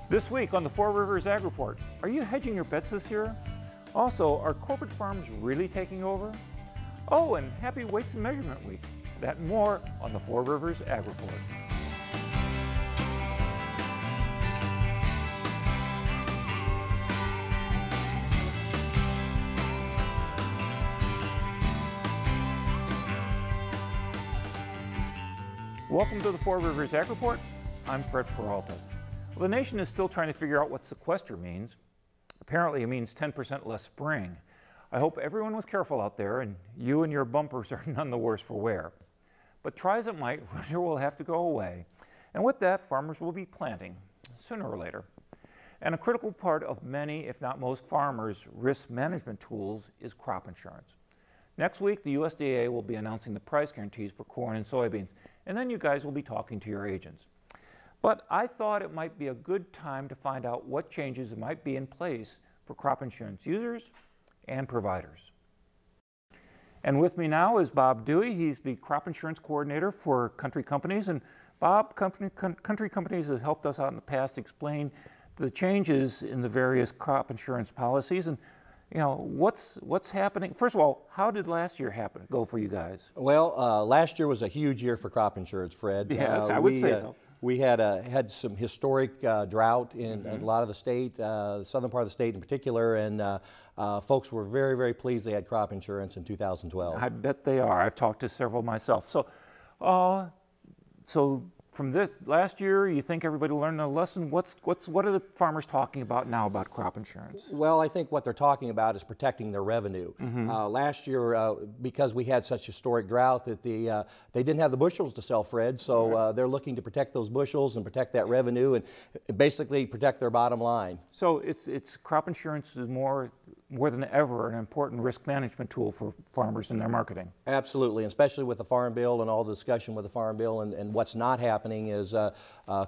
This week on the Four Rivers Ag Report, are you hedging your bets this year? Also, are corporate farms really taking over? Oh, and happy Weights and Measurement Week. That and more on the Four Rivers Ag Report. Welcome to the Four Rivers Ag Report. I'm Fred Peralta. Well, the nation is still trying to figure out what sequester means. Apparently it means 10% less spraying. I hope everyone was careful out there and you and your bumpers are none the worse for wear. But try as it might, winter will have to go away. And with that, farmers will be planting sooner or later. And a critical part of many, if not most farmers' risk management tools is crop insurance. Next week, the USDA will be announcing the price guarantees for corn and soybeans, and then you guys will be talking to your agents. But I thought it might be a good time to find out what changes might be in place for crop insurance users and providers. And with me now is Bob Dewey. He's the crop insurance coordinator for Country Companies. And Bob, Country Companies has helped us out in the past explain the changes in the various crop insurance policies. And you know, what's happening? First of all, how did last year go for you guys? Well, last year was a huge year for crop insurance, Fred. Yes, I would say so. We had some historic drought in a lot of the state, the southern part of the state in particular, and folks were very, very pleased they had crop insurance in 2012. I bet they are. I've talked to several myself. So, from this last year, you think everybody learned a lesson? What are the farmers talking about now about crop insurance? Well, I think what they're talking about is protecting their revenue. Last year, because we had such historic drought, that they didn't have the bushels to sell, Fred. So they're looking to protect those bushels and protect that revenue and basically protect their bottom line. So it's crop insurance is more than ever an important risk management tool for farmers in their marketing. Absolutely, especially with the Farm Bill and all the discussion with the Farm Bill and what's not happening is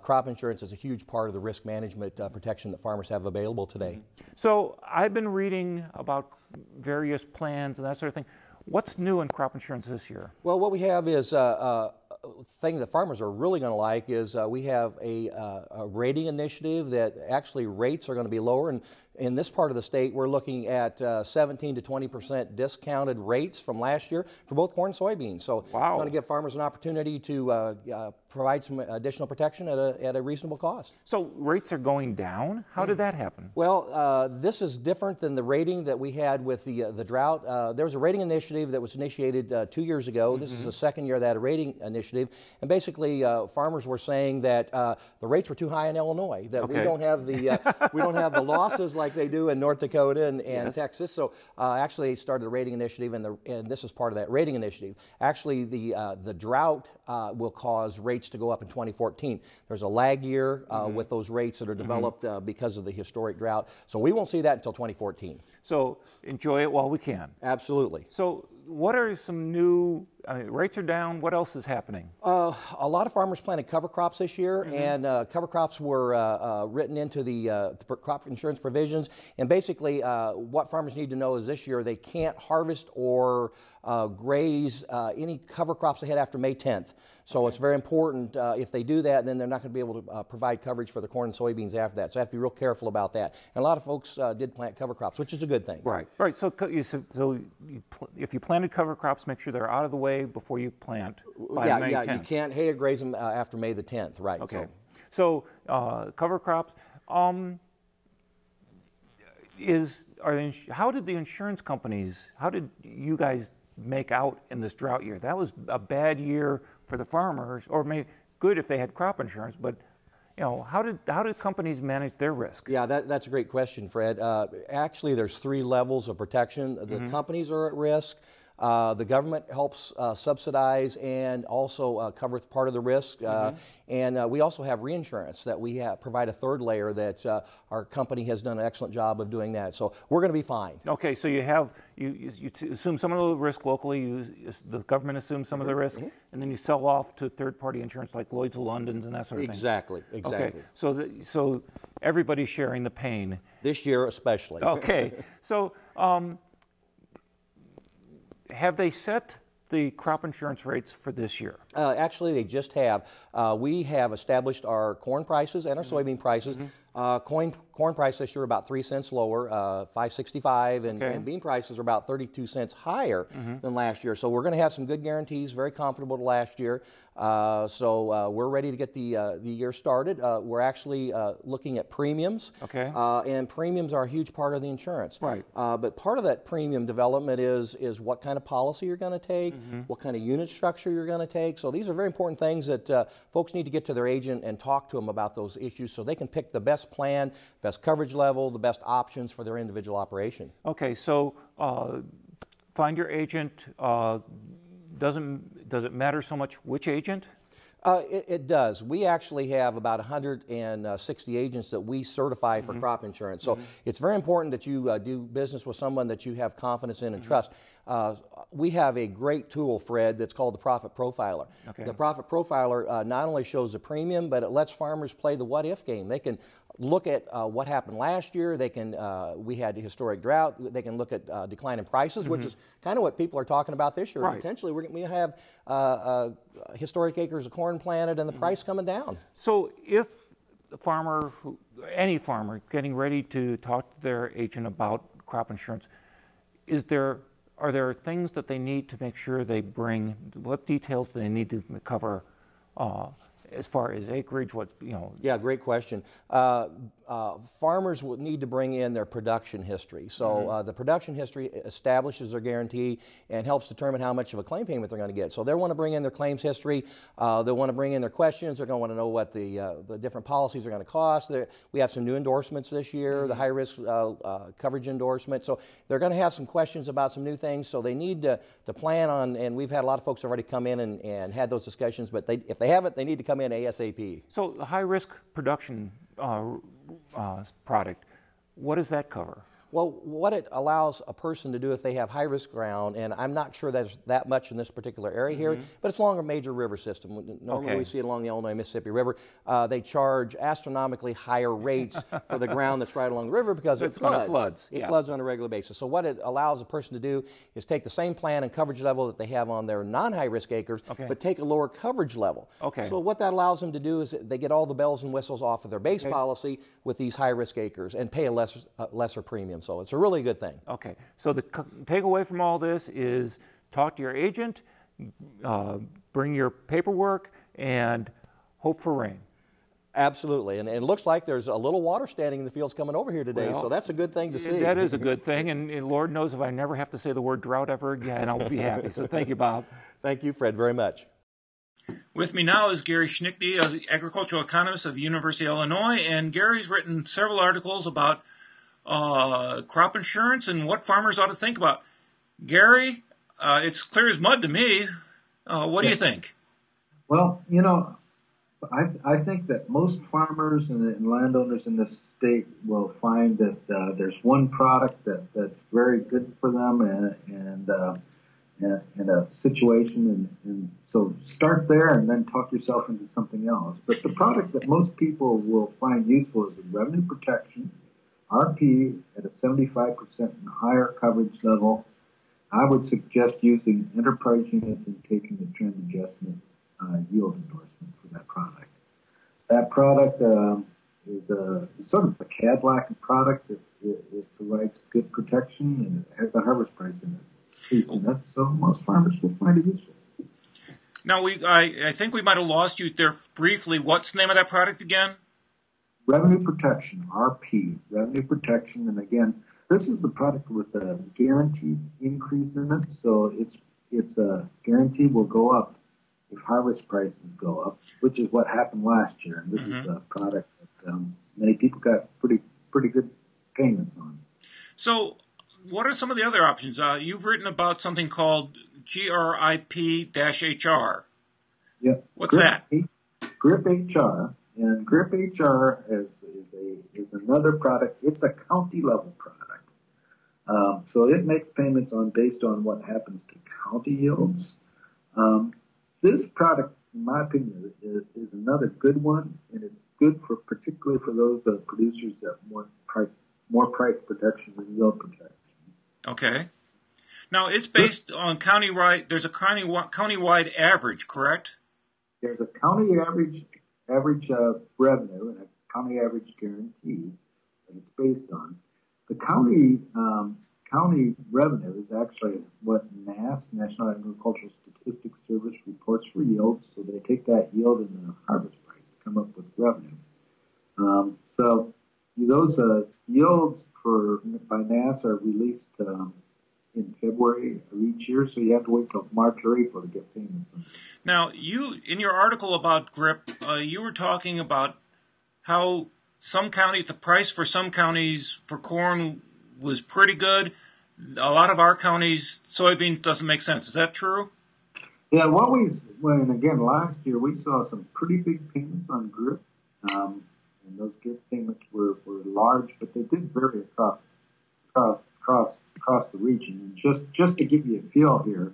crop insurance is a huge part of the risk management protection that farmers have available today. So I've been reading about various plans and that sort of thing. What's new in crop insurance this year? Well, what we have is a thing that farmers are really going to like is we have a rating initiative that actually rates are going to be lower. And in this part of the state, we're looking at 17 to 20% discounted rates from last year for both corn and soybeans. So it's going to give farmers an opportunity to provide some additional protection at a reasonable cost. So rates are going down? How did that happen? Well, this is different than the rating that we had with the drought. There was a rating initiative that was initiated 2 years ago. This is the second year of that rating initiative. And basically, farmers were saying that the rates were too high in Illinois, that we don't have the losses like they do in North Dakota and Texas. So actually, they started the rating initiative, and this is part of that rating initiative. Actually, the drought will cause rates to go up in 2014. There's a lag year with those rates that are developed because of the historic drought. So we won't see that until 2014. So enjoy it while we can. Absolutely. So what are some new, rates are down, what else is happening? A lot of farmers planted cover crops this year, and cover crops were written into the crop insurance provisions. And basically what farmers need to know is this year they can't harvest or graze any cover crops they had after May 10th. So it's very important if they do that, then they're not going to be able to provide coverage for the corn and soybeans after that. So I have to be real careful about that. And a lot of folks did plant cover crops, which is a good thing. Right. So if you planted cover crops, make sure they're out of the way before you plant by May 10th. You can't hay or graze them after May the 10th, right. Okay. So cover crops, how did the insurance companies, how did you guys make out in this drought year? That was a bad year for the farmers, or maybe good if they had crop insurance, but you know, how did companies manage their risk? Yeah, that's a great question, Fred. Actually, there's 3 levels of protection. The companies are at risk. The government helps subsidize and also cover part of the risk. And we also have reinsurance that we provide a third layer that our company has done an excellent job of doing that. So we're going to be fine. Okay, so you assume some of the risk locally, the government assumes some of the risk, and then you sell off to third-party insurance like Lloyd's of London's and that sort of thing. Exactly. Okay, so everybody's sharing the pain. This year especially. Okay, so have they set the crop insurance rates for this year? Actually, they just have. We have established our corn prices and our soybean prices. Corn price this year about 3 cents lower, 5.65, and bean prices are about 32 cents higher than last year. So we're going to have some good guarantees, very comparable to last year. So we're ready to get the year started. We're actually looking at premiums, and premiums are a huge part of the insurance. Right. But part of that premium development is what kind of policy you're going to take, what kind of unit structure you're going to take. So these are very important things that folks need to get to their agent and talk to them about those issues so they can pick the best plan, best coverage level, the best options for their individual operation. Okay, so find your agent. Does it matter so much which agent? It does. We actually have about 160 agents that we certify for crop insurance. So it's very important that you do business with someone that you have confidence in and trust. We have a great tool, Fred, that's called the Profit Profiler. The Profit Profiler not only shows the premium, but it lets farmers play the what-if game. They can look at what happened last year. They can, we had a historic drought. They can look at decline in prices, which is kind of what people are talking about this year. Potentially, we're going to have historic acres of corn planted and the price coming down. So if the farmer, any farmer, getting ready to talk to their agent about crop insurance, are there things that they need to make sure they bring? What details do they need to cover? As far as acreage, Yeah, great question. Farmers will need to bring in their production history. So the production history establishes their guarantee and helps determine how much of a claim payment they're going to get. So they want to bring in their claims history. They want to bring in their questions. They're going to want to know what the different policies are going to cost. We have some new endorsements this year, the high-risk coverage endorsement. So they're going to have some questions about some new things. So they need to plan on, and we've had a lot of folks already come in and had those discussions, but if they haven't, they need to come in ASAP. So the high-risk production product, what does that cover? Well, what it allows a person to do if they have high-risk ground, and I'm not sure there's that much in this particular area here, but it's along a major river system. Normally we see it along the Illinois Mississippi River. They charge astronomically higher rates for the ground that's right along the river because it floods. It floods on a regular basis. So what it allows a person to do is take the same plan and coverage level that they have on their non-high-risk acres, but take a lower coverage level. So what that allows them to do is they get all the bells and whistles off of their base policy with these high-risk acres and pay a lesser premium. So it's a really good thing. Okay, so the takeaway from all this is talk to your agent, bring your paperwork, and hope for rain. Absolutely, and it looks like there's a little water standing in the fields coming over here today, so that's a good thing to see. That is a good thing, and Lord knows if I never have to say the word drought ever again, I'll be happy. So thank you, Bob. Thank you, Fred, very much. With me now is Gary Snicky, an agricultural economist of the University of Illinois, and Gary's written several articles about crop insurance and what farmers ought to think about. Gary, it's clear as mud to me. What do you think? Well, you know, I think that most farmers and landowners in this state will find that there's one product that's very good for them and a situation, and so start there and then talk yourself into something else. But the product that most people will find useful is the revenue protection, RP at a 75% and higher coverage level. I would suggest using enterprise units and taking the trend adjustment yield endorsement for that product. That product is sort of a Cadillac of products. It provides good protection and it has a harvest price in it. So most farmers will find it useful. Now, I think we might have lost you there briefly. What's the name of that product again? Revenue protection, RP, revenue protection. And again, this is the product with a guaranteed increase in it. So it's a guarantee will go up if harvest prices go up, which is what happened last year. And this is a product that many people got pretty good payments on. So what are some of the other options? You've written about something called GRIP-HR. Yeah. What's that? GRIP-HR. And GRIP-HR is another product. It's a county level product. So it makes payments based on what happens to county yields. This product, in my opinion, is another good one, and it's good particularly for those producers that want more price protection than yield protection. Okay. Now it's based on countywide. There's a countywide average, correct? there's a county average revenue and a county average guarantee that it's based on. The county revenue is actually what National Agricultural Statistics Service, reports for yields. So they take that yield and the harvest price to come up with revenue. So those yields by NAS are released in February of each year, so you have to wait till March or April to get payments on it. Now, in your article about GRIP, you were talking about how the price for some counties for corn was pretty good. A lot of our counties, soybeans doesn't make sense. Is that true? Yeah, again, last year we saw some pretty big payments on GRIP. And those GRIP payments were large, but they did vary across the region. And just to give you a feel here,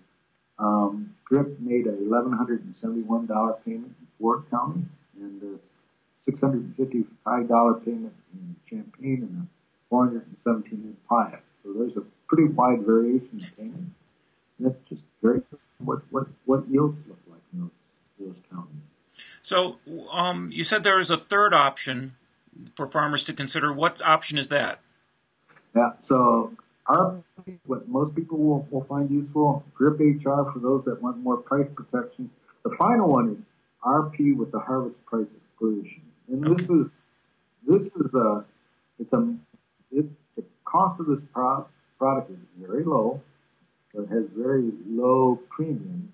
GRIP made a $1,171 payment in Ford County and a $655 payment in Champaign and a $417 in Piatt. So there's a pretty wide variation in payments. And that's just very what yields look like in those counties. So you said there is a third option for farmers to consider. What option is that? Yeah, so what most people will find useful, GRIP HR for those that want more price protection. The final one is RP with the harvest price exclusion. And okay. The cost of this product is very low, so it has very low premiums,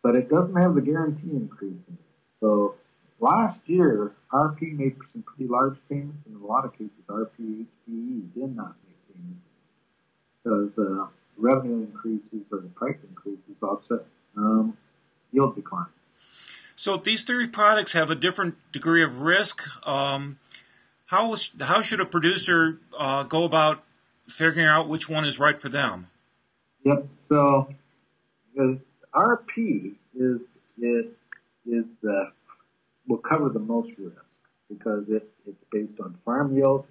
but it doesn't have the guarantee increase in it. So last year, RP made some pretty large payments, and in a lot of cases, RP HPE did not make payments because revenue increases or the price increases offset yield decline. So these three products have a different degree of risk. How should a producer go about figuring out which one is right for them? Yep. So the RP will cover the most risk because it's based on farm yield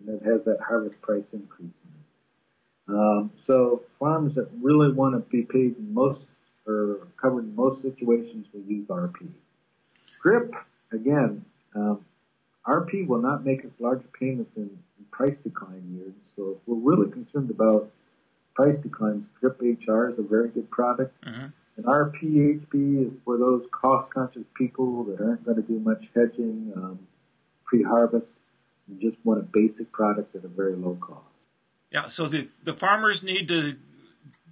and it has that harvest price increase in it. So farmers that really want to be paid covered in most situations will use RP. GRIP, again, RP will not make us larger payments in price decline years. So if we're really concerned about price declines, GRIP HR is a very good product. Mm-hmm. And RPHB is for those cost-conscious people that aren't going to do much hedging pre-harvest and just want a basic product at a very low cost. Yeah, so the farmers need to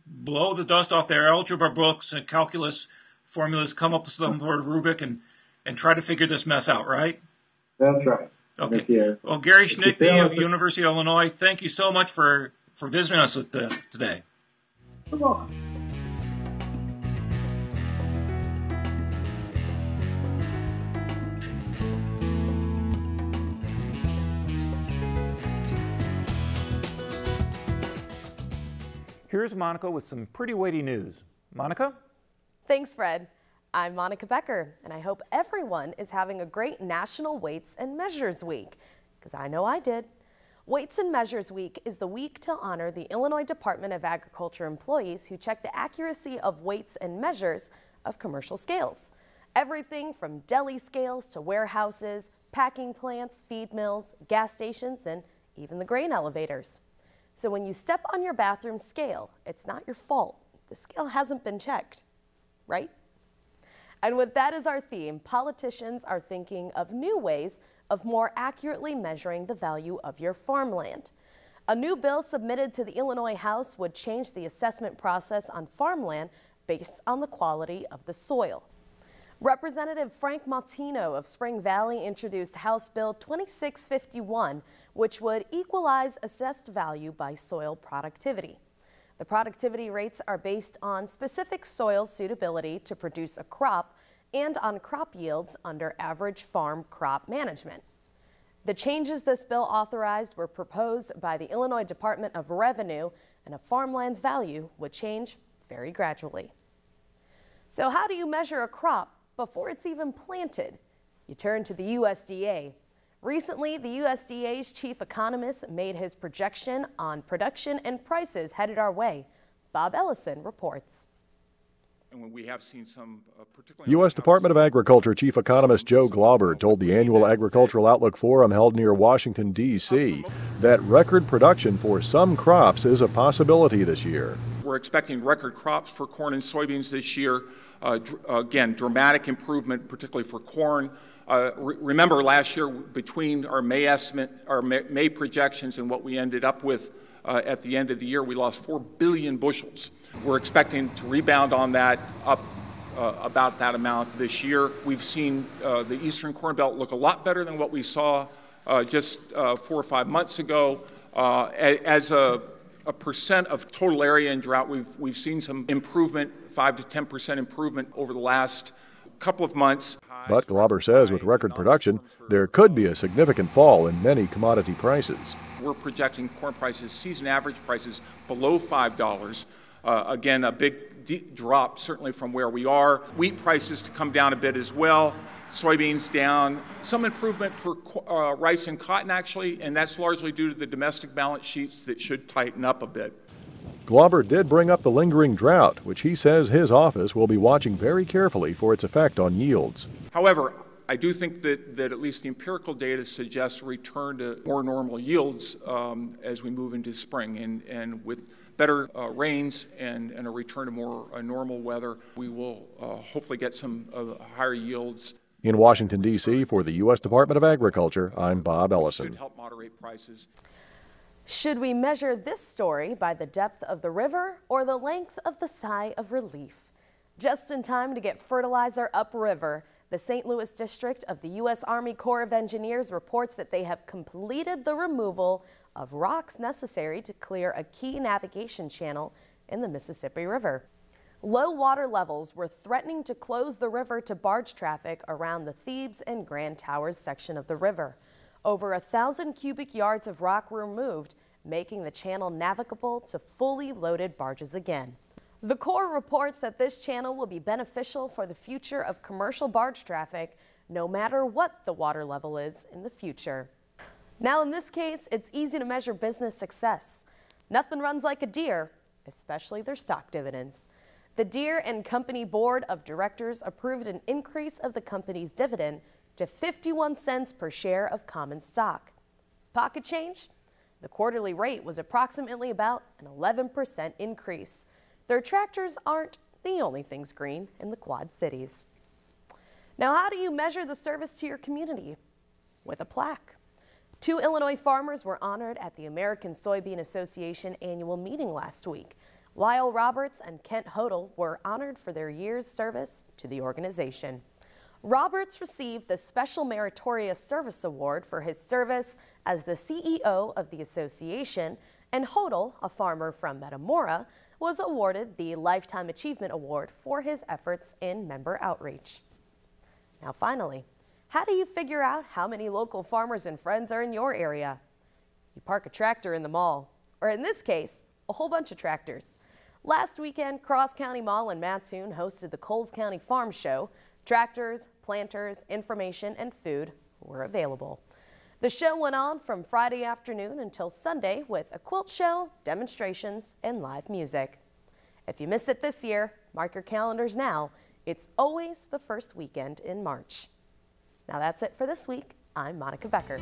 blow the dust off their algebra books and calculus formulas, come up with some sort of rubric, and try to figure this mess out, right? That's right. Okay. Well, Gary Snicky of University of Illinois, thank you so much for visiting us today. You're welcome. Here's Monica with some pretty weighty news. Monica? Thanks, Fred. I'm Monica Becker, and I hope everyone is having a great National Weights and Measures Week, because I know I did. Weights and Measures Week is the week to honor the Illinois Department of Agriculture employees who check the accuracy of weights and measures of commercial scales. Everything from deli scales to warehouses, packing plants, feed mills, gas stations, and even the grain elevators. So when you step on your bathroom scale, it's not your fault. The scale hasn't been checked, right? And with that as our theme, politicians are thinking of new ways of more accurately measuring the value of your farmland. A new bill submitted to the Illinois House would change the assessment process on farmland based on the quality of the soil. Representative Frank Maltino of Spring Valley introduced House Bill 2651, which would equalize assessed value by soil productivity. The productivity rates are based on specific soil suitability to produce a crop and on crop yields under average farm crop management. The changes this bill authorized were proposed by the Illinois Department of Revenue, and a farmland's value would change very gradually. So how do you measure a crop before it's even planted? You turn to the USDA. Recently, the USDA's chief economist made his projection on production and prices headed our way. Bob Ellison reports. And when we have seen some U.S. Department of Agriculture Chief Economist Joe Glauber told the annual Agricultural Outlook Forum held near Washington, D.C., that record production for some crops is a possibility this year. We're expecting record crops for corn and soybeans this year. Again, dramatic improvement, particularly for corn. Remember last year, between our May estimate, our May projections and what we ended up with at the end of the year, we lost 4 billion bushels. We're expecting to rebound on that, up about that amount this year. We've seen the Eastern Corn Belt look a lot better than what we saw just 4 or 5 months ago. As a percent of total area in drought, we've seen some improvement, 5 to 10% improvement over the last couple of months. But Glauber says with record production, there could be a significant fall in many commodity prices. We're projecting corn prices, season average prices, below $5. Again, a big drop certainly from where we are. Wheat prices to come down a bit as well. Soybeans down. Some improvement for rice and cotton, actually, and that's largely due to the domestic balance sheets that should tighten up a bit. Glauber did bring up the lingering drought, which he says his office will be watching very carefully for its effect on yields. However, I do think that at least the empirical data suggests a return to more normal yields as we move into spring. And with better rains and a return to more normal weather, we will hopefully get some higher yields. In Washington, D.C., for the U.S. Department of Agriculture, I'm Bob Ellison. Should help moderate prices. Should we measure this story by the depth of the river or the length of the sigh of relief? Just in time to get fertilizer upriver, the St. Louis district of the U.S. Army Corps of Engineers reports that they have completed the removal of rocks necessary to clear a key navigation channel in the Mississippi River. Low water levels were threatening to close the river to barge traffic around the Thebes and Grand Towers section of the river. Over 1,000 cubic yards of rock were removed, making the channel navigable to fully loaded barges again. The Corps reports that this channel will be beneficial for the future of commercial barge traffic, no matter what the water level is in the future. Now, in this case, it's easy to measure business success. Nothing runs like a Deere, especially their stock dividends. The Deere & Company Board of Directors approved an increase of the company's dividend to 51 cents per share of common stock. Pocket change? The quarterly rate was approximately about an 11% increase. Their tractors aren't the only things green in the Quad Cities. Now, how do you measure the service to your community? With a plaque. 2 Illinois farmers were honored at the American Soybean Association annual meeting last week. Lyle Roberts and Kent Hodel were honored for their year's service to the organization. Roberts received the Special Meritorious Service Award for his service as the CEO of the association, and Hodel, a farmer from Metamora, was awarded the Lifetime Achievement Award for his efforts in member outreach. Now finally, how do you figure out how many local farmers and friends are in your area? You park a tractor in the mall, or in this case, a whole bunch of tractors. Last weekend, Cross County Mall in Mattoon hosted the Coles County Farm Show. Tractors, planters, information, and food were available. The show went on from Friday afternoon until Sunday with a quilt show, demonstrations, and live music. If you missed it this year, mark your calendars now. It's always the first weekend in March. Now that's it for this week. I'm Monica Becker.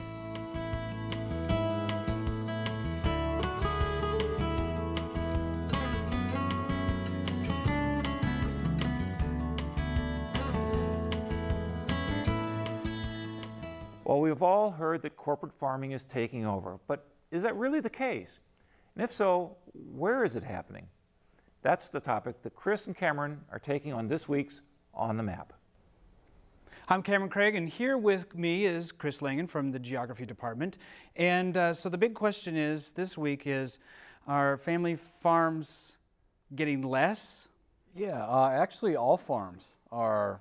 Well, we've all heard that corporate farming is taking over, but is that really the case? And if so, where is it happening? That's the topic that Chris and Cameron are taking on this week's On the Map. I'm Cameron Craig, and here with me is Chris Langan from the Geography Department. And so the big question is this week is, are family farms getting less? Yeah, actually all farms are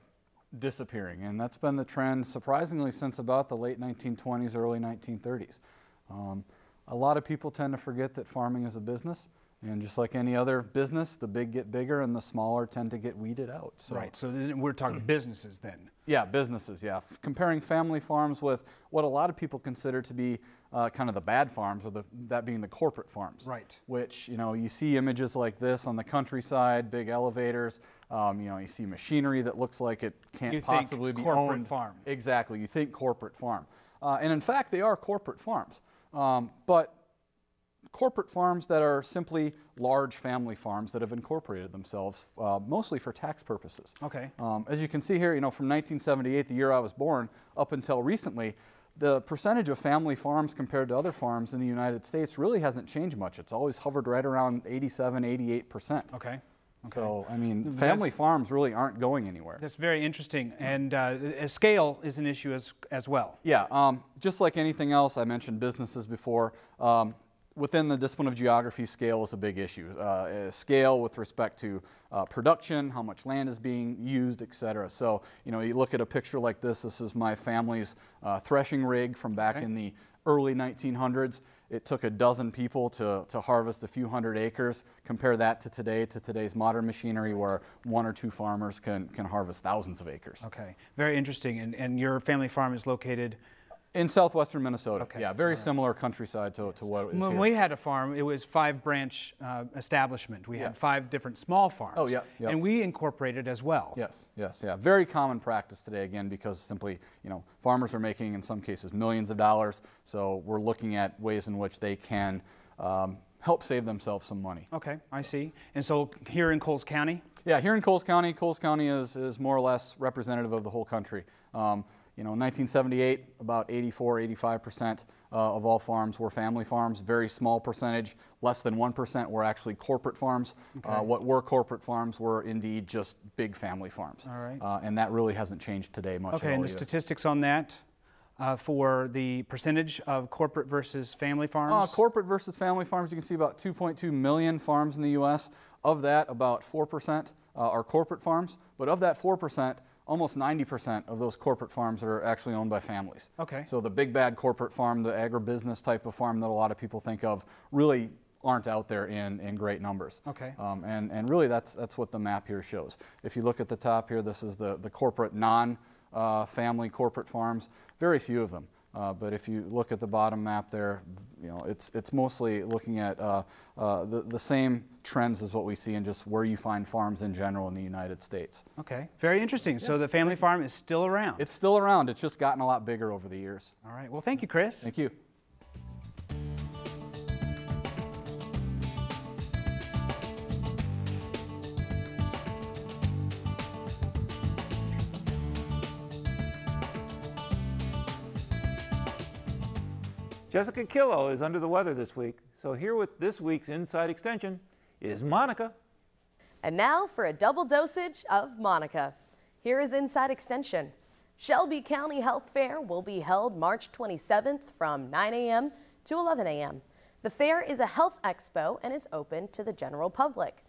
disappearing, and that's been the trend surprisingly since about the late 1920s, early 1930s. A lot of people tend to forget that farming is a business, And just like any other business, the big get bigger and the smaller tend to get weeded out. So. Right, so then we're talking businesses then. Yeah, businesses, yeah. Comparing family farms with what a lot of people consider to be kind of the bad farms, or that being the corporate farms. Right. Which, you know, you see images like this on the countryside, big elevators, you know, you see machinery that looks like it can't possibly be owned. Corporate farm. Exactly, you think corporate farm. And in fact, they are corporate farms. But corporate farms that are simply large family farms that have incorporated themselves mostly for tax purposes. Okay. As you can see here, you know, from 1978, the year I was born, up until recently, the percentage of family farms compared to other farms in the United States really hasn't changed much. It's always hovered right around 87, 88%. Okay. So, I mean, family farms really aren't going anywhere. That's very interesting, and scale is an issue as well. Yeah, just like anything else, I mentioned businesses before. Within the discipline of geography, scale is a big issue. Scale with respect to production, how much land is being used, etc. So, you know, you look at a picture like this. This is my family's threshing rig from back in the early 1900s. It took a dozen people to harvest a few hundred acres. Compare that to today's modern machinery, where one or two farmers can harvest thousands of acres. Okay, very interesting. And your family farm is located? In southwestern Minnesota. Okay. Yeah, very similar countryside to what it is When here. we had a farm, it was 5-branch establishment. We had 5 different small farms. Oh, yeah, yeah. And we incorporated as well. Yes, yes, yeah. Very common practice today, again, because simply, you know, farmers are making, in some cases, millions of dollars. So we're looking at ways in which they can help save themselves some money. Okay, I see. And so here in Coles County? Yeah, here in Coles County is more or less representative of the whole country. You know, in 1978, about 85% of all farms were family farms. Very small percentage, less than 1% were actually corporate farms. Okay. What were corporate farms were indeed just big family farms. All right. And that really hasn't changed today much. Okay, and the statistics on that for the percentage of corporate versus family farms? Corporate versus family farms, you can see about 2.2 million farms in the U.S. Of that, about 4% are corporate farms. But of that 4%, almost 90% of those corporate farms are actually owned by families. Okay. So the big bad corporate farm, the agribusiness type of farm that a lot of people think of, really aren't out there in great numbers. Okay. And really that's what the map here shows. If you look at the top here, this is the corporate non-family corporate farms. Very few of them. But if you look at the bottom map there, you know, it's mostly looking at the same trends as what we see in just where you find farms in general in the United States. Okay, very interesting. So the family farm is still around? It's still around. It's just gotten a lot bigger over the years. All right. Well, thank you, Chris. Thank you. Jessica Killo is under the weather this week, so here with this week's Inside Extension is Monica. And now for a double dosage of Monica. Here is Inside Extension. Shelby County Health Fair will be held March 27th from 9 a.m. to 11 a.m. The fair is a health expo and is open to the general public.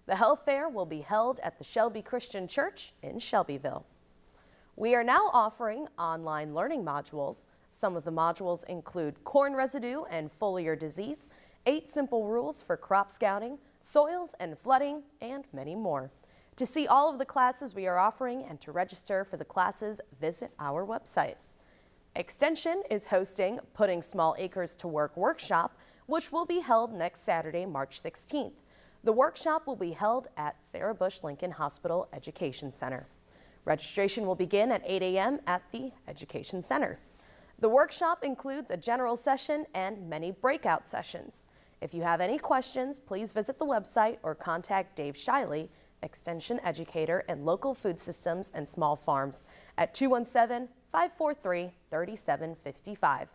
The health fair will be held at the Shelby Christian Church in Shelbyville. We are now offering online learning modules. Some of the modules include corn residue and foliar disease, 8 simple rules for crop scouting, soils and flooding, and many more. To see all of the classes we are offering and to register for the classes, visit our website. Extension is hosting Putting Small Acres to Work workshop, which will be held next Saturday, March 16th. The workshop will be held at Sarah Bush Lincoln Hospital Education Center. Registration will begin at 8 a.m. at the Education Center. The workshop includes a general session and many breakout sessions. If you have any questions, please visit the website or contact Dave Shiley, Extension Educator and Local Food Systems and Small Farms at 217-543-3755.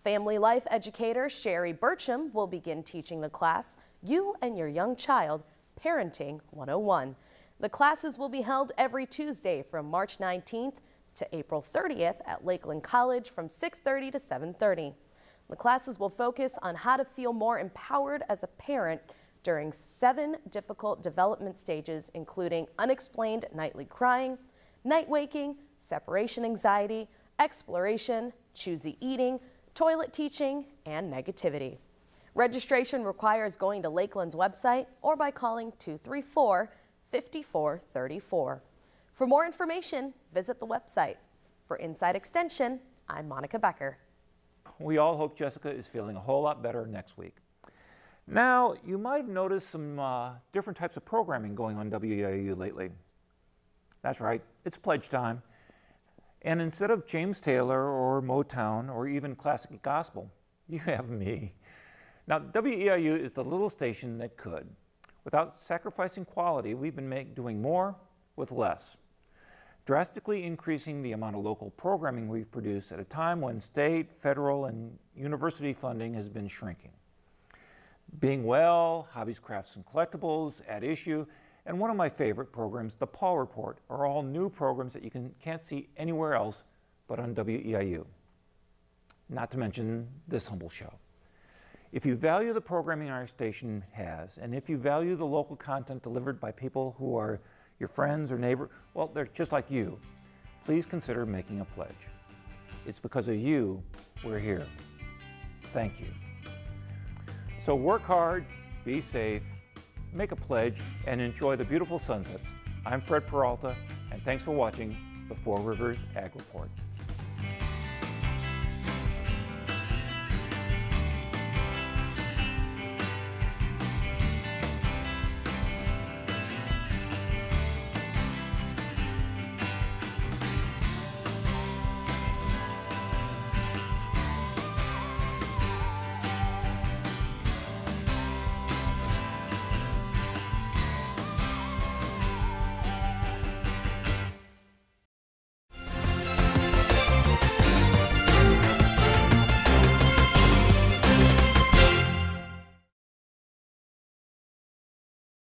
Family Life Educator Sherry Burcham will begin teaching the class, You and Your Young Child, Parenting 101. The classes will be held every Tuesday from March 19th to April 30th at Lakeland College from 6:30 to 7:30. The classes will focus on how to feel more empowered as a parent during 7 difficult development stages, including unexplained nightly crying, night waking, separation anxiety, exploration, choosy eating, toilet teaching, and negativity. Registration requires going to Lakeland's website or by calling 234-5434. For more information, visit the website. For Inside Extension, I'm Monica Becker. We all hope Jessica is feeling a whole lot better next week. Now, you might have noticed some different types of programming going on WEIU lately. That's right, it's pledge time. And instead of James Taylor or Motown or even classic gospel, you have me. Now, WEIU is the little station that could. Without sacrificing quality, we've been doing more with less, drastically increasing the amount of local programming we've produced at a time when state, federal, and university funding has been shrinking. Being Well, Hobbies, Crafts, and Collectibles, At Issue, and one of my favorite programs, The Paul Report, are all new programs that you can't see anywhere else but on WEIU. Not to mention this humble show. If you value the programming our station has, and if you value the local content delivered by people who are your friends or neighbors, well, they're just like you, please consider making a pledge. It's because of you we're here. Thank you. So work hard, be safe, make a pledge, and enjoy the beautiful sunsets. I'm Fred Peralta, and thanks for watching the Four Rivers Ag Report.